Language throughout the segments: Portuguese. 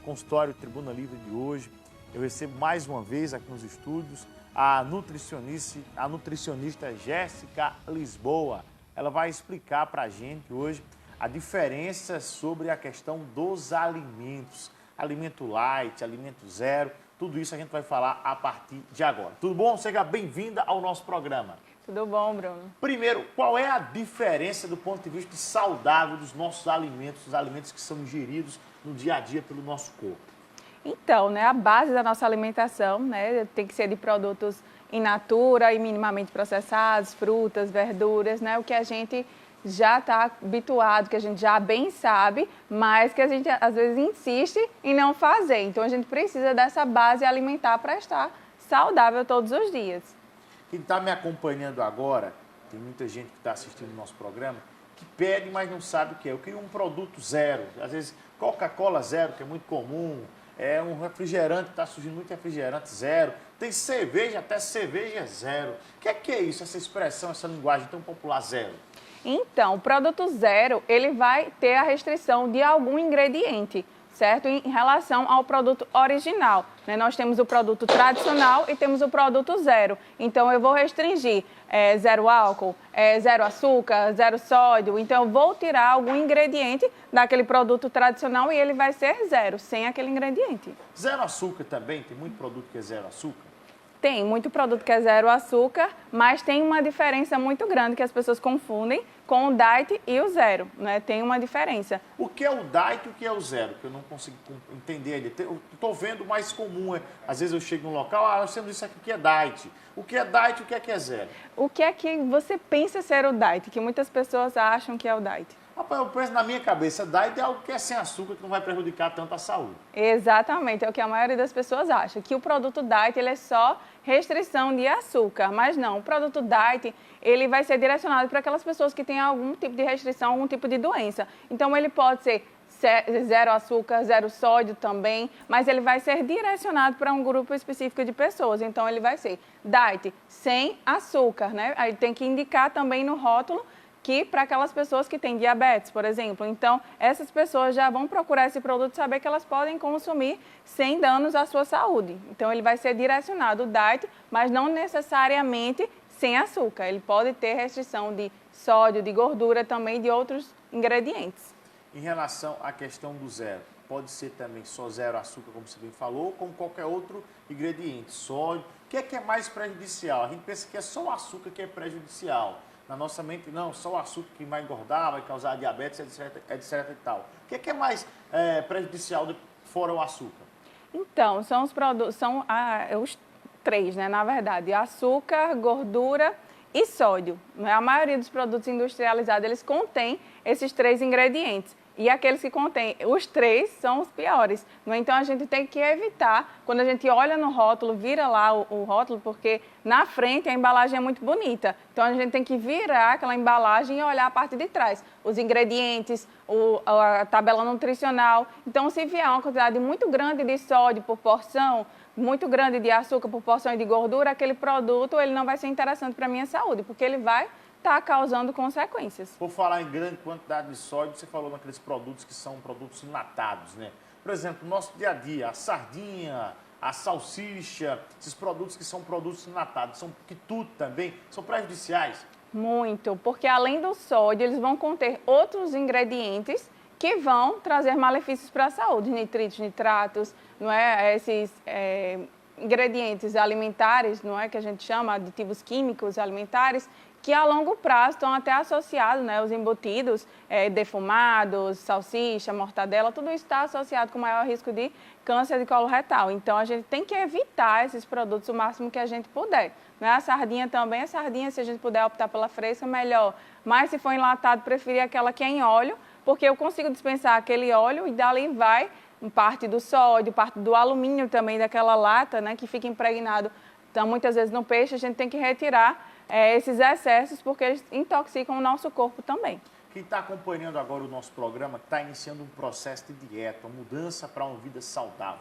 consultório Tribuna Livre de hoje, eu recebo mais uma vez aqui nos estúdios a nutricionista Jéssica Lisboa. Ela vai explicar para a gente hoje a diferença sobre a questão dos alimentos. Alimento light, alimento zero, tudo isso a gente vai falar a partir de agora. Tudo bom? Seja bem-vinda ao nosso programa. Tudo bom, Bruno? Primeiro, qual é a diferença do ponto de vista saudável dos nossos alimentos, os alimentos que são ingeridos no dia a dia pelo nosso corpo? Então, a base da nossa alimentação, tem que ser de produtos in natura e minimamente processados, frutas, verduras, o que a gente já está habituado, que a gente já bem sabe, mas que a gente às vezes insiste em não fazer. Então, a gente precisa dessa base alimentar para estar saudável todos os dias. Quem está me acompanhando agora, tem muita gente que está assistindo o nosso programa, que pede, mas não sabe o que é. Eu queria um produto zero, às vezes Coca-Cola zero, que é muito comum, um refrigerante, está surgindo muito refrigerante zero, tem cerveja, até cerveja zero. O que é isso, essa expressão, essa linguagem tão popular zero? Então, o produto zero, ele vai ter a restrição de algum ingrediente, certo? Em relação ao produto original, Nós temos o produto tradicional e temos o produto zero. Então, eu vou restringir zero álcool, zero açúcar, zero sódio. Então, eu vou tirar algum ingrediente daquele produto tradicional e ele vai ser zero, sem aquele ingrediente. Zero açúcar também? Tem muito produto que é zero açúcar? Tem muito produto que é zero açúcar, mas tem uma diferença muito grande que as pessoas confundem com o diet e o zero, Tem uma diferença. O que é o diet e o que é o zero? Que eu não consigo entender ainda. Eu estou vendo o mais comum, às vezes eu chego num local, nós temos isso aqui que é diet. O que é diet e o que é zero? O que é que você pensa ser o diet, que muitas pessoas acham que é o diet? Rapaz, eu penso na minha cabeça, diet é algo que é sem açúcar, que não vai prejudicar tanto a saúde. Exatamente, é o que a maioria das pessoas acha, que o produto diet ele é só restrição de açúcar, mas não, o produto diet ele vai ser direcionado para aquelas pessoas que têm algum tipo de restrição, algum tipo de doença. Então ele pode ser zero açúcar, zero sódio também, mas ele vai ser direcionado para um grupo específico de pessoas. Então ele vai ser diet sem açúcar, Aí tem que indicar também no rótulo que para aquelas pessoas que têm diabetes, por exemplo. Então, essas pessoas já vão procurar esse produto e saber que elas podem consumir sem danos à sua saúde. Então, ele vai ser direcionado diet, mas não necessariamente sem açúcar. Ele pode ter restrição de sódio, de gordura, também de outros ingredientes. Em relação à questão do zero, pode ser também só zero açúcar, como você bem falou, ou como qualquer outro ingrediente, sódio. O que é mais prejudicial? A gente pensa que é só o açúcar que é prejudicial. Na nossa mente, não, só o açúcar que vai engordar, vai causar diabetes, etc e tal. O que é mais prejudicial fora o açúcar? Então, são os produtos, os três, na verdade, açúcar, gordura e sódio. A maioria dos produtos industrializados, eles contêm esses três ingredientes. E aqueles que contêm os três são os piores. Então, a gente tem que evitar, quando a gente olha no rótulo, vira lá o rótulo, porque na frente a embalagem é muito bonita. Então, a gente tem que virar aquela embalagem e olhar a parte de trás. Os ingredientes, a tabela nutricional. Então, se vier uma quantidade muito grande de sódio por porção, muito grande de açúcar por porção e de gordura, aquele produto ele não vai ser interessante para a minha saúde, porque ele vai está causando consequências. Por falar em grande quantidade de sódio, você falou naqueles produtos que são produtos enlatados, Por exemplo, no nosso dia a dia, a sardinha, a salsicha, esses produtos que são produtos enlatados, são quitute também, são prejudiciais? Muito, porque além do sódio, eles vão conter outros ingredientes que vão trazer malefícios para a saúde, nitritos, nitratos, Esses ingredientes alimentares, que a gente chama aditivos químicos alimentares, que a longo prazo estão até associados, os embutidos, defumados, salsicha, mortadela, tudo isso está associado com maior risco de câncer de colo retal. Então, a gente tem que evitar esses produtos o máximo que a gente puder. A sardinha também, se a gente puder optar pela fresca, melhor. Mas se for enlatado, preferir aquela que é em óleo, porque eu consigo dispensar aquele óleo e dali vai parte do sódio, parte do alumínio também daquela lata, que fica impregnado. Então, muitas vezes no peixe, a gente tem que retirar esses excessos, porque eles intoxicam o nosso corpo também. Quem está acompanhando agora o nosso programa está iniciando um processo de dieta, uma mudança para uma vida saudável.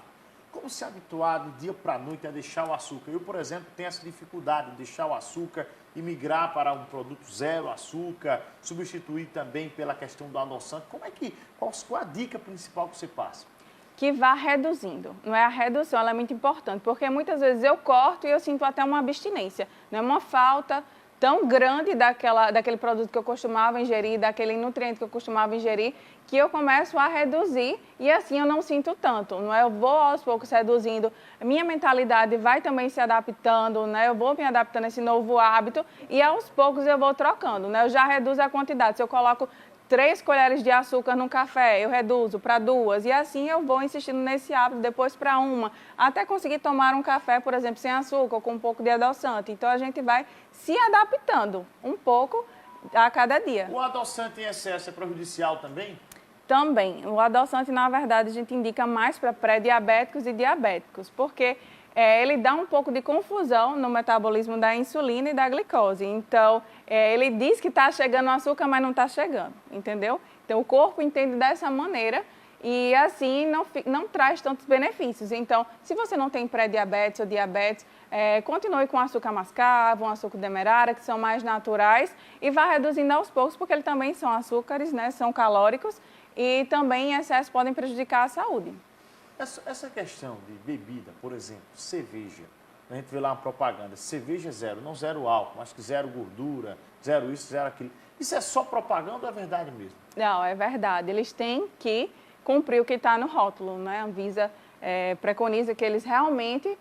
Como se habituar do dia para a noite a deixar o açúcar? Eu, por exemplo, tenho essa dificuldade de deixar o açúcar e migrar para um produto zero açúcar, substituir também pela questão do adoçante. Qual a dica principal que você passa? que vá reduzindo. Não é a redução, ela é muito importante, porque muitas vezes eu corto e eu sinto até uma abstinência, não é uma falta tão grande daquele produto que eu costumava ingerir, daquele nutriente que eu costumava ingerir, que eu começo a reduzir e assim eu não sinto tanto, não é? Eu vou aos poucos reduzindo, minha mentalidade vai também se adaptando, né? Eu vou me adaptando a esse novo hábito e aos poucos eu vou trocando, né? Eu já reduzo a quantidade, se eu coloco 3 colheres de açúcar no café, eu reduzo para 2 e assim eu vou insistindo nesse hábito, depois para 1, até conseguir tomar um café, por exemplo, sem açúcar ou com um pouco de adoçante. Então a gente vai se adaptando um pouco a cada dia. O adoçante em excesso é prejudicial também? Também. O adoçante, na verdade, a gente indica mais para pré-diabéticos e diabéticos, porque ele dá um pouco de confusão no metabolismo da insulina e da glicose. Então, ele diz que está chegando o açúcar, mas não está chegando, entendeu? Então, o corpo entende dessa maneira e, assim, não traz tantos benefícios. Então, se você não tem pré-diabetes ou diabetes, continue com açúcar mascavo, açúcar demerara, que são mais naturais, e vá reduzindo aos poucos, porque eles também são açúcares, né? São calóricos e também em excesso podem prejudicar a saúde. Essa questão de bebida, por exemplo, cerveja, a gente vê lá uma propaganda, cerveja zero, não zero álcool, mas que zero gordura, zero isso, zero aquilo. Isso é só propaganda ou é verdade mesmo? Não, é verdade. Eles têm que cumprir o que está no rótulo, né? A Anvisa preconiza que eles realmente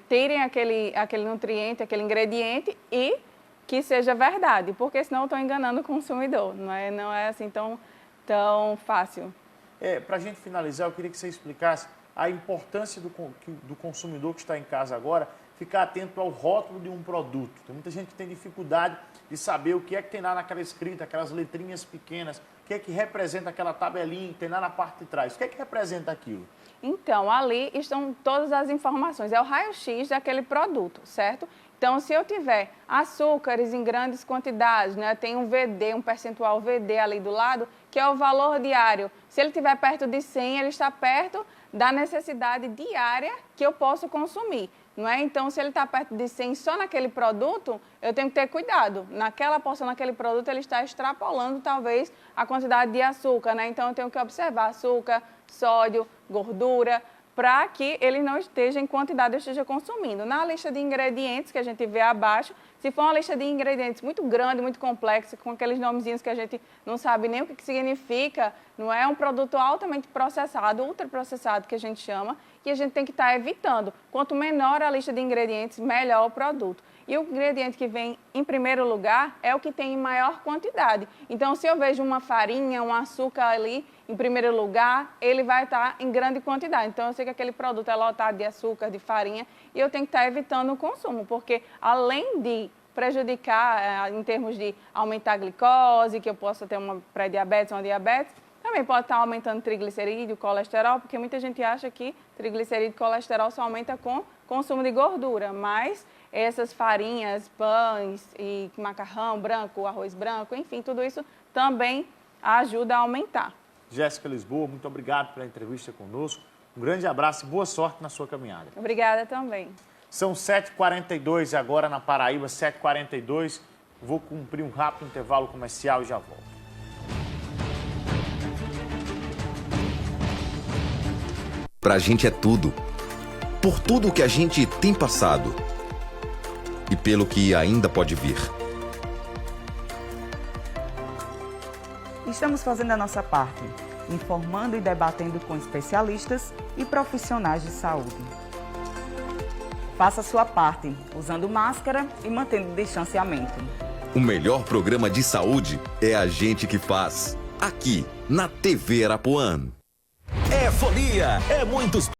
tirem aquele nutriente, aquele ingrediente e que seja verdade, porque senão estão enganando o consumidor, não é assim tão fácil. Para a gente finalizar, eu queria que você explicasse a importância do consumidor que está em casa agora ficar atento ao rótulo de um produto. Tem muita gente que tem dificuldade de saber o que é que tem lá naquela escrita, aquelas letrinhas pequenas, o que é que representa aquela tabelinha que tem lá na parte de trás. O que é que representa aquilo? Então, ali estão todas as informações, é o raio-x daquele produto, certo? Então, se eu tiver açúcares em grandes quantidades, né, tem um VD, um percentual VD ali do lado, que é o valor diário. Se ele estiver perto de 100, ele está perto da necessidade diária que eu posso consumir. Não é? Então, se ele está perto de 100 só naquele produto, eu tenho que ter cuidado. Naquela porção, naquele produto, ele está extrapolando, talvez, a quantidade de açúcar, né? Então, eu tenho que observar açúcar, sódio, gordura, para que ele não esteja em quantidade, eu esteja consumindo. Na lista de ingredientes que a gente vê abaixo, se for uma lista de ingredientes muito grande, muito complexa, com aqueles nomezinhos que a gente não sabe nem o que significa, não é um produto altamente processado, ultraprocessado que a gente chama, que a gente tem que estar evitando. Quanto menor a lista de ingredientes, melhor o produto. E o ingrediente que vem em primeiro lugar é o que tem em maior quantidade. Então, se eu vejo uma farinha, um açúcar ali em primeiro lugar, ele vai estar em grande quantidade. Então, eu sei que aquele produto é lotado de açúcar, de farinha, e eu tenho que estar evitando o consumo, porque além de prejudicar em termos de aumentar a glicose, que eu possa ter uma pré-diabetes ou uma diabetes, também pode estar aumentando triglicerídeo, colesterol, porque muita gente acha que triglicerídeo e colesterol só aumenta com consumo de gordura, mas essas farinhas, pães e macarrão branco, arroz branco, enfim, tudo isso também ajuda a aumentar. Jéssica Lisboa, muito obrigado pela entrevista conosco. Um grande abraço e boa sorte na sua caminhada. Obrigada também. São 7h42 agora na Paraíba, 7h42. Vou cumprir um rápido intervalo comercial e já volto. Pra gente é tudo. Por tudo que a gente tem passado. E pelo que ainda pode vir. Estamos fazendo a nossa parte, informando e debatendo com especialistas e profissionais de saúde. Faça a sua parte, usando máscara e mantendo o distanciamento. O melhor programa de saúde é a gente que faz. Aqui, na TV Arapuã. É folia, é muitos